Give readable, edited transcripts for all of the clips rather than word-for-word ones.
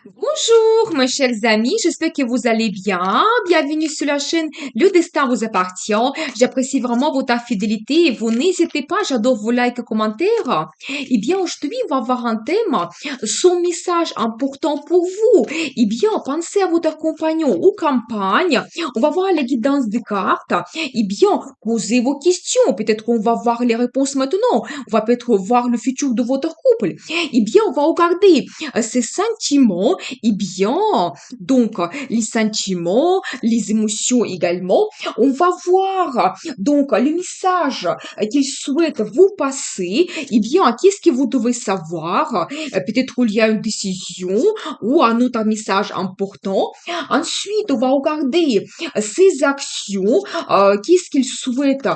Bonjour, mes chers amis, j'espère que vous allez bien. Bienvenue sur la chaîne Le Destin vous appartient. J'apprécie vraiment votre fidélité et vous n'hésitez pas, j'adore vos likes et commentaires. Eh bien, aujourd'hui, on va avoir un thème, son message important pour vous. Eh bien, pensez à votre compagnon ou campagne. On va voir les guidances des cartes. Eh bien, posez vos questions. Peut-être qu'on va voir les réponses maintenant. On va peut-être voir le futur de votre couple. Eh bien, on va regarder ces sentiments, eh bien, les sentiments, les émotions également. On va voir, le message qu'il souhaite vous passer. Eh bien, qu'est-ce que vous devez savoir? Peut-être il y a une décision ou un autre message important. Ensuite, on va regarder ses actions, qu'est-ce qu'il souhaite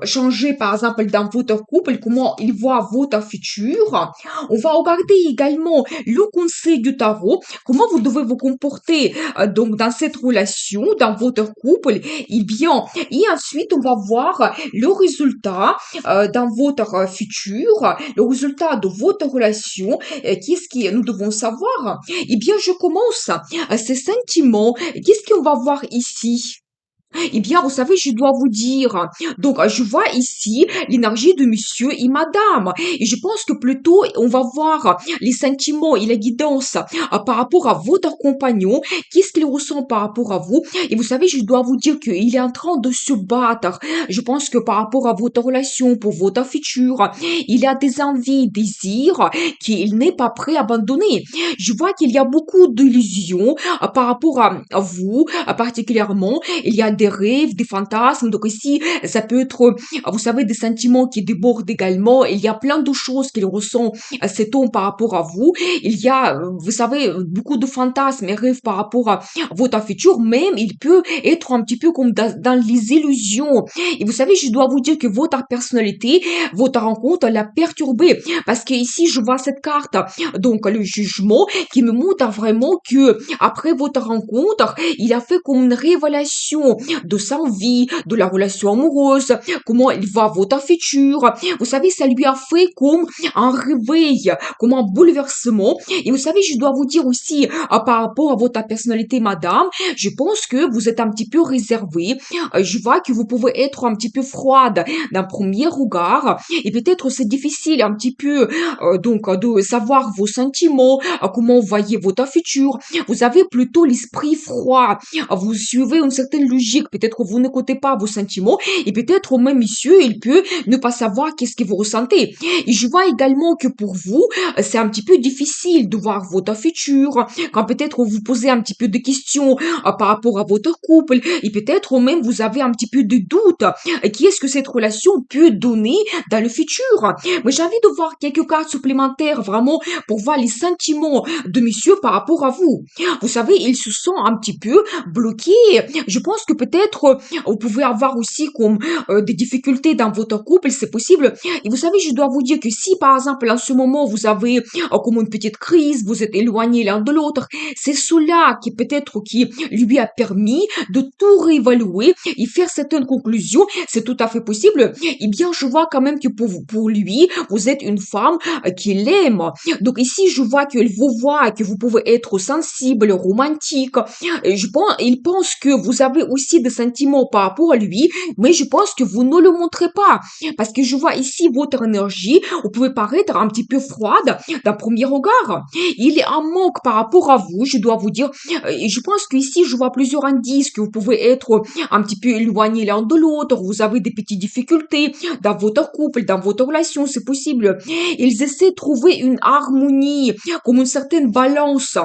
changer, par exemple, dans votre couple, comment il voit votre futur. On va regarder également le conseil du tarot, comment vous devez vous comporter dans cette relation, dans votre couple, et ensuite on va voir le résultat dans votre futur, le résultat de votre relation, qu'est-ce que nous devons savoir? Eh bien, je commence ces sentiments, qu'est-ce qu'on va voir ici? Eh bien, vous savez, je dois vous dire, je vois ici l'énergie de monsieur et madame. Et je pense que plutôt, on va voir les sentiments et la guidance par rapport à votre compagnon. Qu'est-ce qu'il ressent par rapport à vous? Et vous savez, je dois vous dire qu'il est en train de se battre. Je pense que par rapport à votre relation, pour votre futur, il a des envies, désirs qu'il n'est pas prêt à abandonner. Je vois qu'il y a beaucoup d'illusions par rapport à vous, particulièrement. Il y a des rêves, des fantasmes. Donc ici, ça peut être, vous savez, des sentiments qui débordent également. Il y a plein de choses qu'il ressent cet homme par rapport à vous. Il y a, vous savez, beaucoup de fantasmes et rêves par rapport à votre futur. Même, il peut être un petit peu comme dans les illusions. Et vous savez, je dois vous dire que votre personnalité, votre rencontre l'a perturbé. Parce que ici, je vois cette carte, donc le jugement, qui me montre vraiment que après votre rencontre, il a fait comme une révélation de sa vie, de la relation amoureuse, comment il voit votre futur. Vous savez, ça lui a fait comme un réveil, comme un bouleversement. Et vous savez, je dois vous dire aussi, par rapport à votre personnalité, madame, je pense que vous êtes un petit peu réservée. Je vois que vous pouvez être un petit peu froide d'un premier regard. Et peut-être c'est difficile un petit peu, de savoir vos sentiments, comment vous voyez votre futur. Vous avez plutôt l'esprit froid. Vous suivez une certaine logique. Peut-être que vous n'écoutez pas vos sentiments et peut-être même monsieur, il peut ne pas savoir qu'est-ce que vous ressentez. Et je vois également que pour vous, c'est un petit peu difficile de voir votre futur. Quand peut-être vous posez un petit peu de questions par rapport à votre couple et peut-être même vous avez un petit peu de doute. Qu'est-ce que cette relation peut donner dans le futur? Mais j'ai envie de voir quelques cartes supplémentaires vraiment pour voir les sentiments de monsieur par rapport à vous. Vous savez, il se sent un petit peu bloqué. Je pense que peut-être vous pouvez avoir aussi comme des difficultés dans votre couple, c'est possible. Et vous savez, je dois vous dire que si par exemple en ce moment vous avez comme une petite crise, vous êtes éloignés l'un de l'autre, c'est cela qui peut-être qui lui a permis de tout réévaluer et faire certaines conclusions. C'est tout à fait possible. Eh bien, je vois quand même que pour lui, vous êtes une femme qu'il aime. Donc ici, je vois qu'il vous voit, que vous pouvez être sensible, romantique. Et il pense que vous avez aussi des sentiments par rapport à lui, mais je pense que vous ne le montrez pas. Parce que je vois ici votre énergie, vous pouvez paraître un petit peu froide d'un premier regard. Il est en manque par rapport à vous, je dois vous dire. Et je pense qu'ici, je vois plusieurs indices que vous pouvez être un petit peu éloignés l'un de l'autre, vous avez des petites difficultés dans votre couple, dans votre relation, c'est possible. Ils essaient de trouver une harmonie, comme une certaine balance.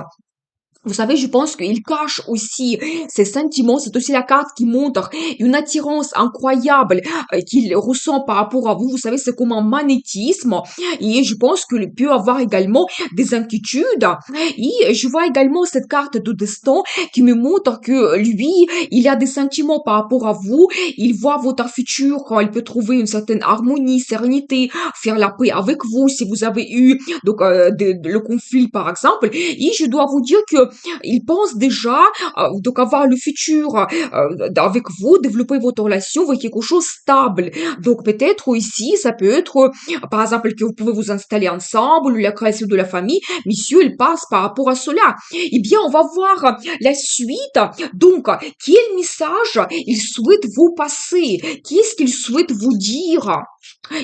Vous savez, je pense qu'il cache aussi ses sentiments. C'est aussi la carte qui montre une attirance incroyable qu'il ressent par rapport à vous. Vous savez, c'est comme un magnétisme. Et je pense qu'il peut avoir également des inquiétudes. Et je vois également cette carte de destin qui me montre que lui, il a des sentiments par rapport à vous. Il voit votre futur quand il peut trouver une certaine harmonie, sérénité, faire la paix avec vous si vous avez eu le conflit par exemple. Et je dois vous dire que il pense déjà donc avoir le futur avec vous, développer votre relation avec quelque chose de stable. Donc peut-être ici, ça peut être par exemple que vous pouvez vous installer ensemble, ou la création de la famille. Monsieur, il passe par rapport à cela. Eh bien, on va voir la suite. Donc, quel message il souhaite vous passer? Qu'est-ce qu'il souhaite vous dire?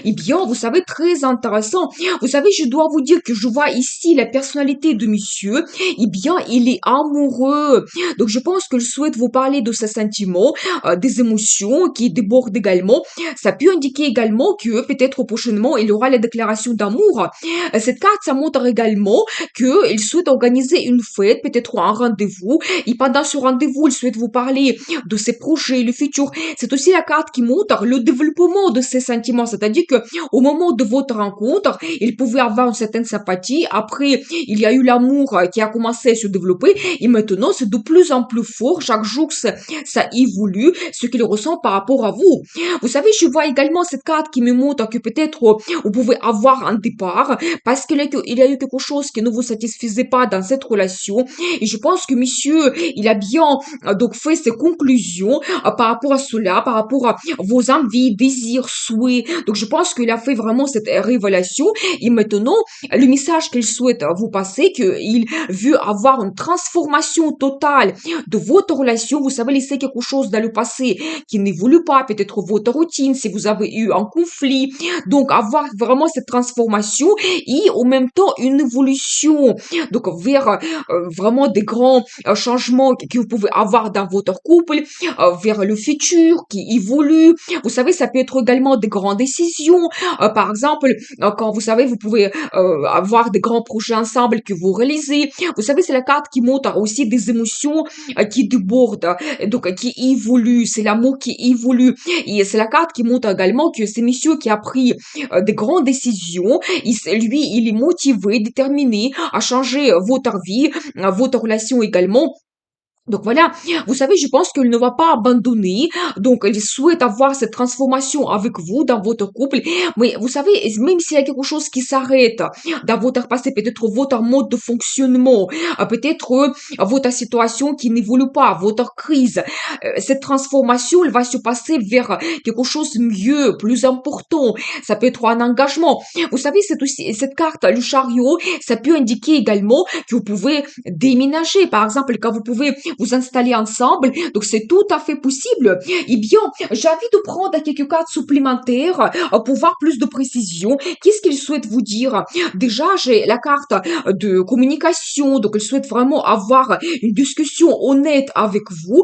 Eh bien, vous savez, très intéressant. Vous savez, je dois vous dire que je vois ici la personnalité de monsieur. Eh bien, il est amoureux. Donc, je pense qu'il souhaite vous parler de ses sentiments, des émotions qui débordent également. Ça peut indiquer également que peut-être prochainement, il aura la déclaration d'amour. Cette carte, ça montre également qu'il souhaite organiser une fête, peut-être un rendez-vous. Et pendant ce rendez-vous, il souhaite vous parler de ses projets, le futur. C'est aussi la carte qui montre le développement de ses sentiments, c'est-à-dire que au moment de votre rencontre, il pouvait avoir une certaine sympathie. Après, il y a eu l'amour qui a commencé à se développer et maintenant c'est de plus en plus fort. Chaque jour, ça évolue, ce qu'il ressent par rapport à vous. Vous savez, je vois également cette carte qui me montre que peut-être vous pouvez avoir un départ parce qu'il y a eu quelque chose qui ne vous satisfaisait pas dans cette relation. Et je pense que monsieur, il a bien donc fait ses conclusions par rapport à cela, par rapport à vos envies, désirs, souhaits. Donc je pense qu'il a fait vraiment cette révélation et maintenant le message qu'il souhaite vous passer, qu'il veut avoir une transformation totale de votre relation. Vous savez, laisser quelque chose dans le passé qui n'évolue pas, peut-être votre routine, si vous avez eu un conflit. Donc avoir vraiment cette transformation et en même temps une évolution donc vers vraiment des grands changements que vous pouvez avoir dans votre couple, vers le futur qui évolue. Vous savez, ça peut être également des grandes décisions. Par exemple, quand vous savez, vous pouvez avoir des grands projets ensemble que vous réalisez. Vous savez, c'est la carte qui montre aussi des émotions qui débordent, donc qui évoluent. C'est l'amour qui évolue. Et c'est la carte qui montre également que c'est monsieur qui a pris des grandes décisions. Lui, il est motivé, déterminé à changer votre vie, votre relation également. Donc voilà, vous savez, je pense qu'il ne va pas abandonner. Donc il souhaite avoir cette transformation avec vous dans votre couple. Mais vous savez, même s'il y a quelque chose qui s'arrête dans votre passé, peut-être votre mode de fonctionnement, peut-être votre situation qui n'évolue pas, votre crise, cette transformation, elle va se passer vers quelque chose de mieux, plus important. Ça peut être un engagement. Vous savez, c'est aussi cette carte, le chariot, ça peut indiquer également que vous pouvez déménager. Par exemple, quand vous pouvez vous installer ensemble. Donc, c'est tout à fait possible. Eh bien, j'ai envie de prendre quelques cartes supplémentaires pour voir plus de précision. Qu'est-ce qu'il souhaite vous dire? Déjà, j'ai la carte de communication. Donc, il souhaite vraiment avoir une discussion honnête avec vous.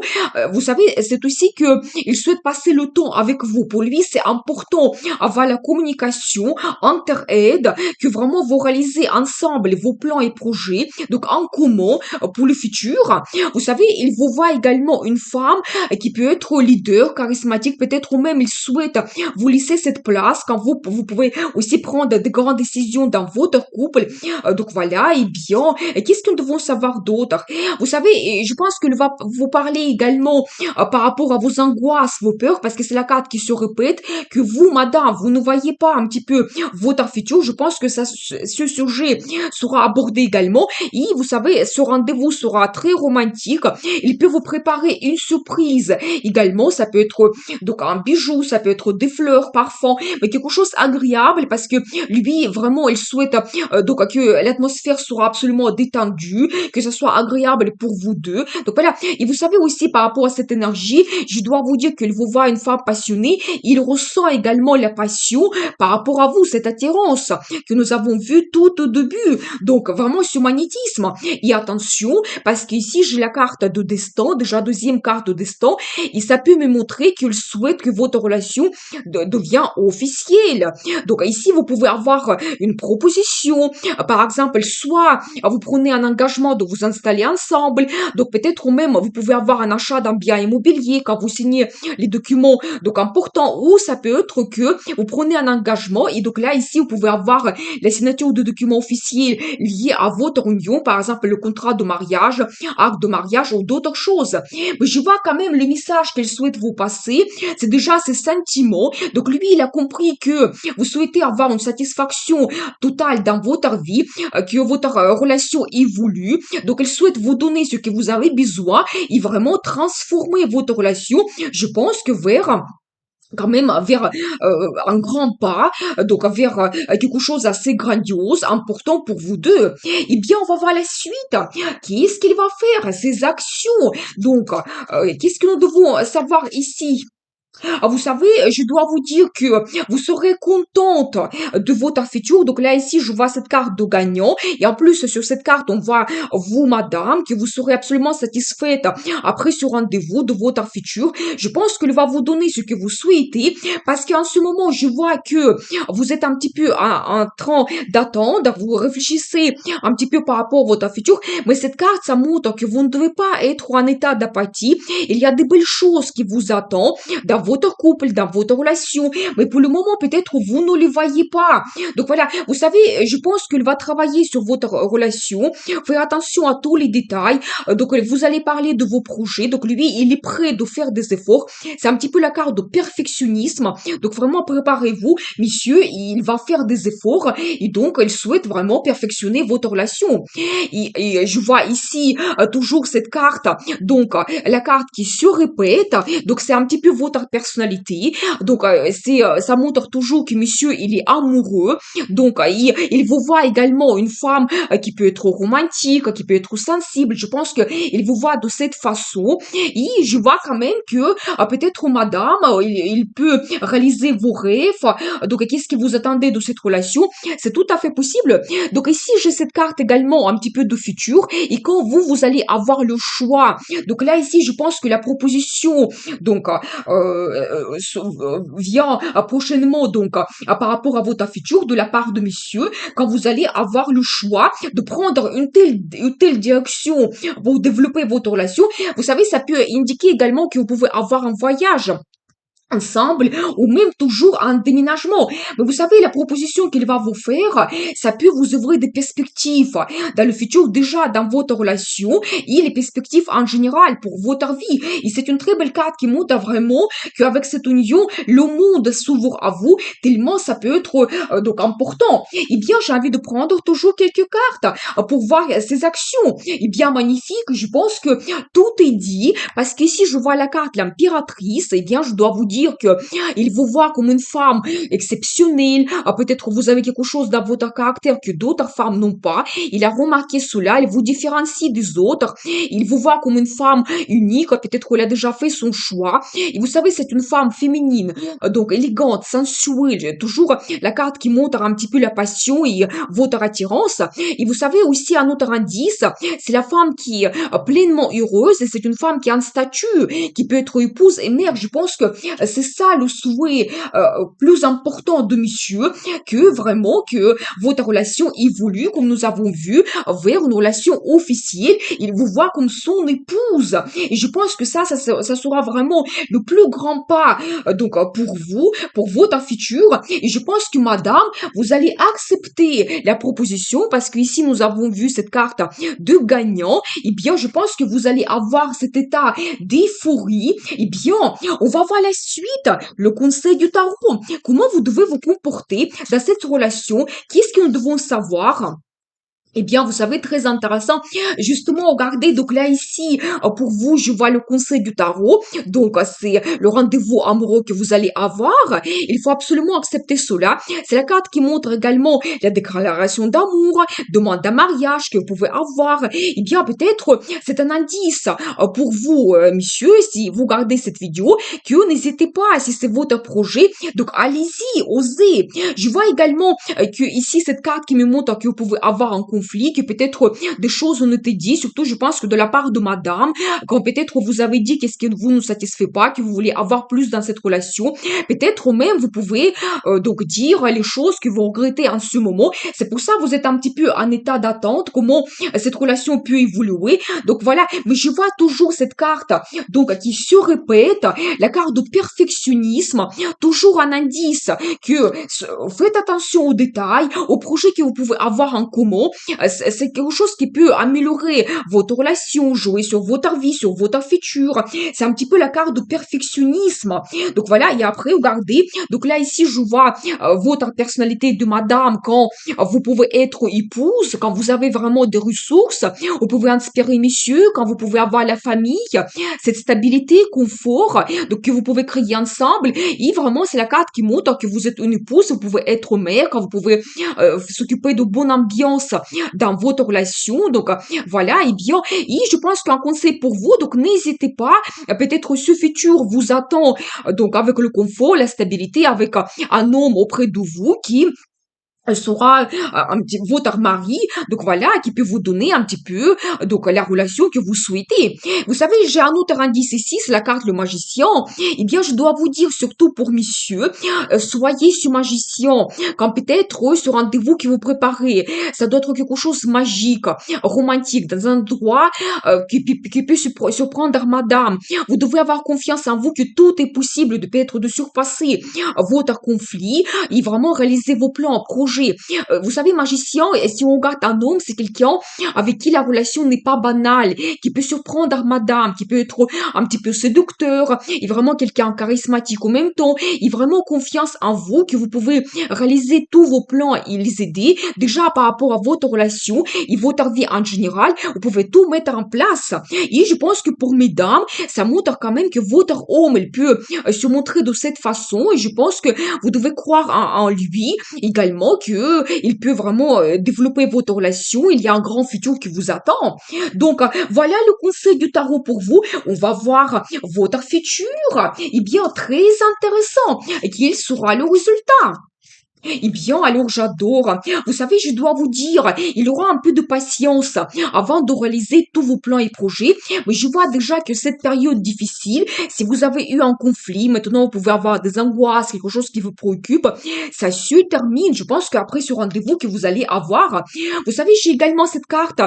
Vous savez, c'est aussi que il souhaite passer le temps avec vous. Pour lui, c'est important avoir la communication entre-aide, que vraiment vous réalisez ensemble vos plans et projets, donc en commun pour le futur. Vous savez, il vous voit également une femme qui peut être leader, charismatique, peut-être ou même il souhaite vous laisser cette place quand vous pouvez aussi prendre de grandes décisions dans votre couple. Donc voilà, et bien, qu'est-ce que nous devons savoir d'autre? Vous savez, je pense qu'il va vous parler également par rapport à vos angoisses, vos peurs, parce que c'est la carte qui se répète, que vous, madame, vous ne voyez pas un petit peu votre futur. Je pense que ce sujet sera abordé également. Et vous savez, ce rendez-vous sera très romantique. Il peut vous préparer une surprise. Également, ça peut être donc un bijou, ça peut être des fleurs, parfum, mais quelque chose agréable parce que lui, vraiment, il souhaite donc que l'atmosphère soit absolument détendue, que ce soit agréable pour vous deux. Donc voilà. Et vous savez aussi par rapport à cette énergie, je dois vous dire qu'il vous voit une femme passionnée. Il ressent également la passion par rapport à vous, cette attirance que nous avons vue tout au début. Donc vraiment ce magnétisme. Et attention, parce qu'ici j'ai la carte de destin, déjà deuxième carte de destin, et ça peut me montrer qu'il souhaite que votre relation devienne officielle. Donc ici vous pouvez avoir une proposition, par exemple, soit vous prenez un engagement de vous installer ensemble, donc peut-être même vous pouvez avoir un achat d'un bien immobilier quand vous signez les documents donc importants, ou ça peut être que vous prenez un engagement et donc là ici vous pouvez avoir la signature de documents officiels liés à votre union, par exemple le contrat de mariage, acte de mariage, mariage ou d'autres choses. Mais je vois quand même le message qu'elle souhaite vous passer, c'est déjà ses sentiments. Donc lui, il a compris que vous souhaitez avoir une satisfaction totale dans votre vie, que votre relation évolue. Donc elle souhaite vous donner ce que vous avez besoin et vraiment transformer votre relation, je pense que vers quand même vers un grand pas, donc vers quelque chose assez grandiose, important pour vous deux. Eh bien, on va voir la suite. Qu'est-ce qu'il va faire? Ses actions. Donc, qu'est-ce que nous devons savoir ici? Ah, vous savez, je dois vous dire que vous serez contente de votre futur. Donc là, ici, je vois cette carte de gagnant. Et en plus, sur cette carte, on voit vous, madame, que vous serez absolument satisfaite après ce rendez-vous de votre futur. Je pense qu'il va vous donner ce que vous souhaitez. Parce qu'en ce moment, je vois que vous êtes un petit peu en train d'attendre. Vous réfléchissez un petit peu par rapport à votre futur. Mais cette carte, ça montre que vous ne devez pas être en état d'apathie. Il y a des belles choses qui vous attendent dans votre couple, dans votre relation. Mais pour le moment, peut-être vous ne le voyez pas. Donc voilà, vous savez, je pense qu'il va travailler sur votre relation, faire attention à tous les détails. Donc vous allez parler de vos projets. Donc lui, il est prêt de faire des efforts. C'est un petit peu la carte de perfectionnisme. Donc vraiment, préparez-vous, monsieur, il va faire des efforts. Et donc, il souhaite vraiment perfectionner votre relation. Et je vois ici toujours cette carte. Donc, la carte qui se répète. Donc, c'est un petit peu votre personnalité. Donc, ça montre toujours que monsieur, il est amoureux. Donc, il vous voit également une femme qui peut être romantique, qui peut être sensible. Je pense que il vous voit de cette façon. Et je vois quand même que peut-être madame, il peut réaliser vos rêves. Donc, qu'est-ce que vous attendez de cette relation? C'est tout à fait possible. Donc, ici, j'ai cette carte également un petit peu de futur. Et quand vous allez avoir le choix. Donc là, ici, je pense que la proposition, donc, vient prochainement, donc, par rapport à votre futur de la part de monsieur, quand vous allez avoir le choix de prendre une telle direction pour développer votre relation. Vous savez, ça peut indiquer également que vous pouvez avoir un voyage ensemble ou même toujours un déménagement. Mais vous savez, la proposition qu'il va vous faire, ça peut vous ouvrir des perspectives dans le futur, déjà dans votre relation et les perspectives en général pour votre vie. Et c'est une très belle carte qui montre vraiment qu'avec cette union, le monde s'ouvre à vous tellement ça peut être donc important. Eh bien, j'ai envie de prendre toujours quelques cartes pour voir ces actions. Eh bien, magnifique, je pense que tout est dit parce qu'ici, je vois la carte l'impératrice. Eh bien, je dois vous dire que il vous voit comme une femme exceptionnelle. Peut-être vous avez quelque chose dans votre caractère que d'autres femmes n'ont pas. Il a remarqué cela. Il vous différencie des autres. Il vous voit comme une femme unique. Peut-être qu'il a déjà fait son choix. Et vous savez, c'est une femme féminine, donc élégante, sensuelle. Toujours la carte qui montre un petit peu la passion et votre attirance. Et vous savez aussi un autre indice, c'est la femme qui est pleinement heureuse et c'est une femme qui a un statut, qui peut être épouse et mère. Je pense que c'est ça le souhait plus important de monsieur, que vraiment que votre relation évolue, comme nous avons vu, vers une relation officielle. Il vous voit comme son épouse. Et je pense que ça sera vraiment le plus grand pas donc pour vous, pour votre futur. Et je pense que madame, vous allez accepter la proposition parce que ici nous avons vu cette carte de gagnant. Et bien, je pense que vous allez avoir cet état d'euphorie. Et bien, on va voir la suite, le conseil du tarot. Comment vous devez vous comporter dans cette relation? Qu'est-ce que nous devons savoir? Eh bien, vous savez, très intéressant. Justement, regardez, donc là, ici, pour vous, je vois le conseil du tarot. Donc, c'est le rendez-vous amoureux que vous allez avoir. Il faut absolument accepter cela. C'est la carte qui montre également la déclaration d'amour, demande d'un mariage que vous pouvez avoir. Eh bien, peut-être, c'est un indice pour vous, monsieur, si vous regardez cette vidéo, que n'hésitez pas, si c'est votre projet. Donc, allez-y, osez. Je vois également que ici, cette carte qui me montre que vous pouvez avoir un conflit, que peut-être des choses ont été dites, surtout je pense que de la part de madame, quand peut-être vous avez dit qu'est-ce que vous ne satisfait pas, que vous voulez avoir plus dans cette relation, peut-être même vous pouvez donc dire les choses que vous regrettez en ce moment. C'est pour ça que vous êtes un petit peu en état d'attente, comment cette relation peut évoluer. Donc voilà, mais je vois toujours cette carte donc qui se répète, la carte de perfectionnisme, toujours un indice que faites attention aux détails, aux projets que vous pouvez avoir en commun. c'est quelque chose qui peut améliorer votre relation, jouer sur votre vie, sur votre futur. C'est un petit peu la carte de perfectionnisme. Donc voilà, et après, regardez, donc là ici, je vois votre personnalité de madame quand vous pouvez être épouse, quand vous avez vraiment des ressources, vous pouvez inspirer messieurs, quand vous pouvez avoir la famille, cette stabilité, confort, donc que vous pouvez créer ensemble. Et vraiment, c'est la carte qui montre que vous êtes une épouse, vous pouvez être mère, quand vous pouvez s'occuper de bonne ambiance dans votre relation. Donc voilà, et bien, et je pense qu'un conseil pour vous, donc n'hésitez pas, peut-être ce futur vous attend, donc avec le confort, la stabilité, avec un homme auprès de vous qui sera un petit votre mari, donc voilà, qui peut vous donner un petit peu donc la relation que vous souhaitez. Vous savez, j'ai un autre indice ici, c'est la carte le magicien. Eh bien, je dois vous dire surtout pour messieurs, soyez ce magicien quand peut-être ce rendez-vous que vous préparez, ça doit être quelque chose de magique, romantique, dans un endroit qui peut surprendre madame. Vous devez avoir confiance en vous que tout est possible de peut-être de surpasser votre conflit et vraiment réaliser vos plans, projets. Vous savez, magicien, et si on regarde un homme, c'est quelqu'un avec qui la relation n'est pas banale, qui peut surprendre madame, qui peut être un petit peu séducteur, et vraiment quelqu'un charismatique en même temps, et vraiment confiance en vous, que vous pouvez réaliser tous vos plans et les aider, déjà par rapport à votre relation et votre vie en général, vous pouvez tout mettre en place. Et je pense que pour mesdames, ça montre quand même que votre homme, il peut se montrer de cette façon, et je pense que vous devez croire en lui également que il peut vraiment développer votre relation. Il y a un grand futur qui vous attend. Donc voilà le conseil du tarot pour vous. On va voir votre futur. Eh bien, très intéressant. Quel sera le résultat? Eh bien, alors j'adore. Vous savez, je dois vous dire, il aura un peu de patience avant de réaliser tous vos plans et projets. Mais je vois déjà que cette période difficile, si vous avez eu un conflit, maintenant vous pouvez avoir des angoisses, quelque chose qui vous préoccupe, ça se termine. Je pense qu'après ce rendez-vous que vous allez avoir, vous savez, j'ai également cette carte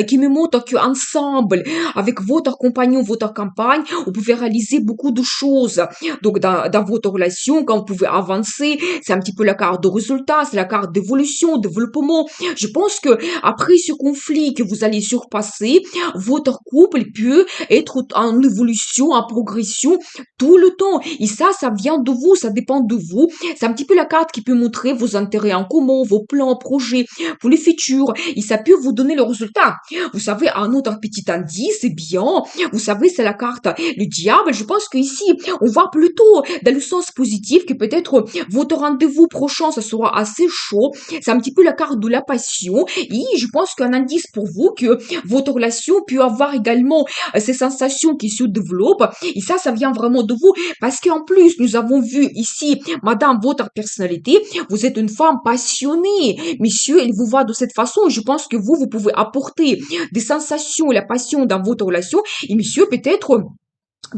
qui me montre qu'ensemble, avec votre compagnon, votre campagne, vous pouvez réaliser beaucoup de choses. Donc, dans votre relation, quand vous pouvez avancer, c'est un petit peu la carte de résultat, c'est la carte d'évolution, développement. Je pense que après ce conflit que vous allez surpasser, votre couple peut être en évolution, en progression tout le temps. Et ça vient de vous, ça dépend de vous. C'est un petit peu la carte qui peut montrer vos intérêts en commun, vos plans, projets pour le futur. Et ça peut vous donner le résultat. Vous savez, un autre petit indice, c'est bien. Vous savez, c'est la carte le diable. Je pense qu'ici, on voit plutôt dans le sens positif que peut-être votre rendez-vous prochain, ça sera assez chaud. C'est un petit peu la carte de la passion. Et je pense qu'un indice pour vous que votre relation peut avoir également ces sensations qui se développent. Et ça vient vraiment de vous. Parce qu'en plus, nous avons vu ici, madame, votre personnalité, vous êtes une femme passionnée. Monsieur, il vous voit de cette façon. Je pense que vous pouvez apporter des sensations et la passion dans votre relation. Et monsieur, peut-être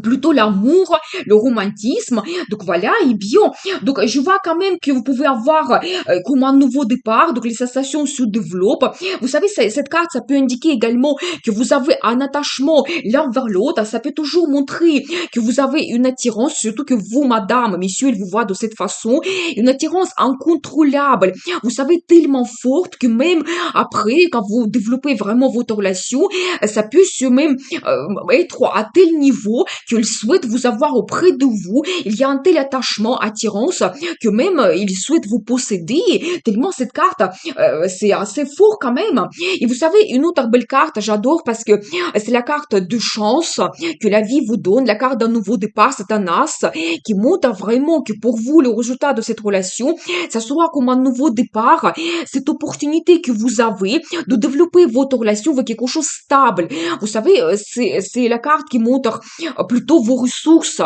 plutôt l'amour, le romantisme. Donc voilà, et bien, donc je vois quand même que vous pouvez avoir comme un nouveau départ, donc les sensations se développent. Vous savez, cette carte, ça peut indiquer également que vous avez un attachement l'un vers l'autre. Ça peut toujours montrer que vous avez une attirance, surtout que vous, madame, messieurs, ils vous voient de cette façon, une attirance incontrôlable. Vous savez, tellement forte que même après, quand vous développez vraiment votre relation, ça peut se même être à tel niveau qu'il souhaite vous avoir auprès de vous. Il y a un tel attachement, attirance, que même il souhaite vous posséder. Tellement cette carte, c'est assez fort quand même. Et vous savez, une autre belle carte, j'adore parce que c'est la carte de chance que la vie vous donne, la carte d'un nouveau départ, c'est un as qui montre vraiment que pour vous, le résultat de cette relation, ça sera comme un nouveau départ, cette opportunité que vous avez de développer votre relation avec quelque chose de stable. Vous savez, c'est la carte qui montre plutôt vos ressources,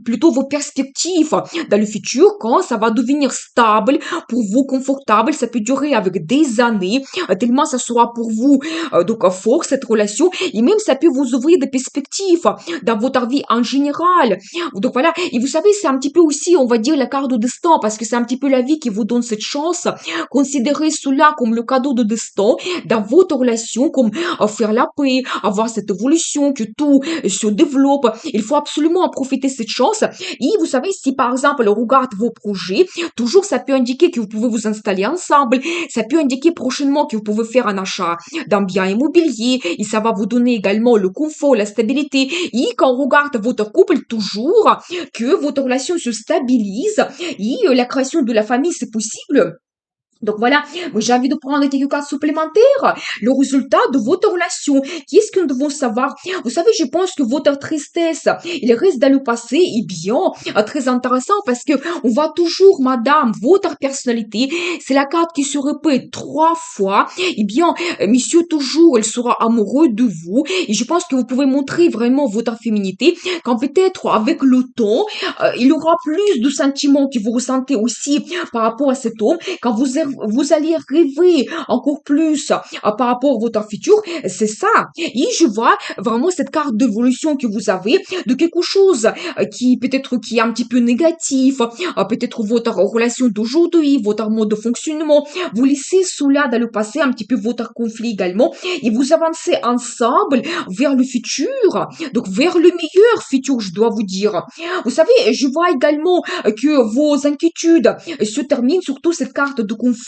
plutôt vos perspectives dans le futur, quand ça va devenir stable pour vous, confortable, ça peut durer avec des années, tellement ça sera pour vous donc fort cette relation, et même ça peut vous ouvrir des perspectives dans votre vie en général. Donc voilà, et vous savez, c'est un petit peu aussi, on va dire, la carte de destin, parce que c'est un petit peu la vie qui vous donne cette chance. Considérez cela comme le cadeau de destin dans votre relation, comme faire la paix, avoir cette évolution, que tout se développe. Il faut absolument en profiter de cette chance. Et vous savez, si par exemple, on regarde vos projets, toujours ça peut indiquer que vous pouvez vous installer ensemble. Ça peut indiquer prochainement que vous pouvez faire un achat d'un bien immobilier. Et ça va vous donner également le confort, la stabilité. Et quand on regarde votre couple, toujours que votre relation se stabilise et la création de la famille, c'est possible. Donc voilà, moi j'ai envie de prendre quelques cas supplémentaires. Le résultat de votre relation. Qu'est-ce que nous devons savoir? Vous savez, je pense que votre tristesse, il reste dans le passé, et bien, très intéressant parce que on voit toujours, madame, votre personnalité. C'est la carte qui se répète 3 fois. Eh bien, monsieur, toujours, il sera amoureux de vous. Et je pense que vous pouvez montrer vraiment votre féminité quand peut-être avec le temps, il y aura plus de sentiments que vous ressentez aussi par rapport à cet homme. Quand vous allez rêver encore plus par rapport à votre futur, c'est ça. Et je vois vraiment cette carte d'évolution que vous avez de quelque chose qui peut-être qui est un petit peu négatif, peut-être votre relation d'aujourd'hui, votre mode de fonctionnement. Vous laissez cela dans le passé, un petit peu votre conflit également, et vous avancez ensemble vers le futur, donc vers le meilleur futur, je dois vous dire. Vous savez, je vois également que vos inquiétudes se terminent, surtout cette carte de conflit,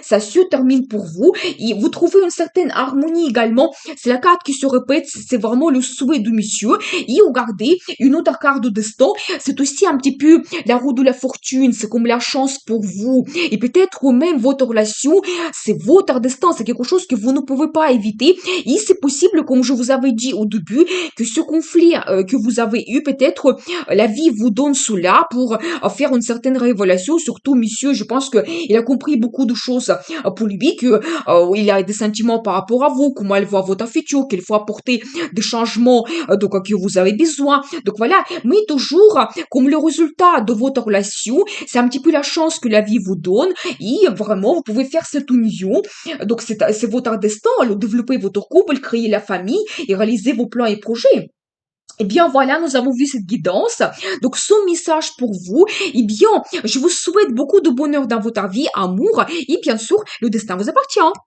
ça se termine pour vous et vous trouvez une certaine harmonie également. C'est la carte qui se répète, c'est vraiment le souhait de monsieur. Et regardez, une autre carte de destin, c'est aussi un petit peu la roue de la fortune, c'est comme la chance pour vous. Et peut-être même votre relation, c'est votre destin, c'est quelque chose que vous ne pouvez pas éviter. Et c'est possible, comme je vous avais dit au début, que ce conflit que vous avez eu, peut-être la vie vous donne cela pour faire une certaine révélation. Surtout, monsieur, je pense que il a compris beaucoup de choses pour lui, que il a des sentiments par rapport à vous, comment elle voit votre futur, qu'il faut apporter des changements donc que vous avez besoin. Donc voilà, mais toujours comme le résultat de votre relation, c'est un petit peu la chance que la vie vous donne et vraiment vous pouvez faire cette union. Donc c'est votre destin, alors développer votre couple, créer la famille et réaliser vos plans et projets. Eh bien voilà, nous avons vu cette guidance. Donc son message pour vous, eh bien, je vous souhaite beaucoup de bonheur dans votre vie, amour, et bien sûr, le destin vous appartient.